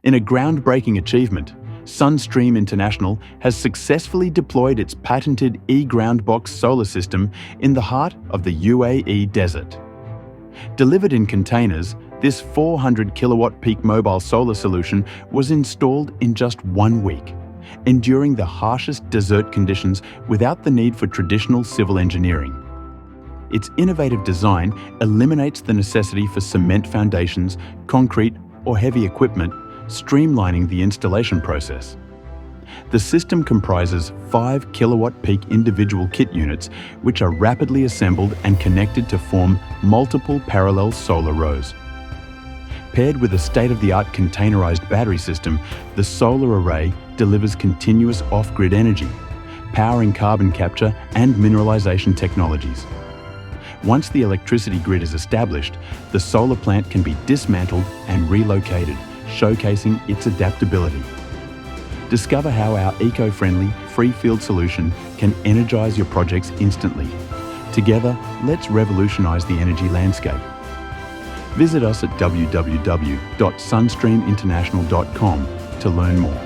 In a groundbreaking achievement, Sunstream-International has successfully deployed its patented e-GROUNDBOX solar system in the heart of the UAE desert. Delivered in containers, this 400 kilowatt peak mobile solar solution was installed in just 1 week, enduring the harshest desert conditions without the need for traditional civil engineering. Its innovative design eliminates the necessity for cement foundations, concrete, or heavy equipment, streamlining the installation process. The system comprises 5 kilowatt peak individual kit units, which are rapidly assembled and connected to form multiple parallel solar rows. Paired with a state-of-the-art containerized battery system, the solar array delivers continuous off-grid energy, powering carbon capture and mineralization technologies. Once the electricity grid is established, the solar plant can be dismantled and relocated, showcasing its adaptability. Discover how our eco-friendly, free-field solution can energize your projects instantly. Together, let's revolutionize the energy landscape. Visit us at www.sunstreaminternational.com to learn more.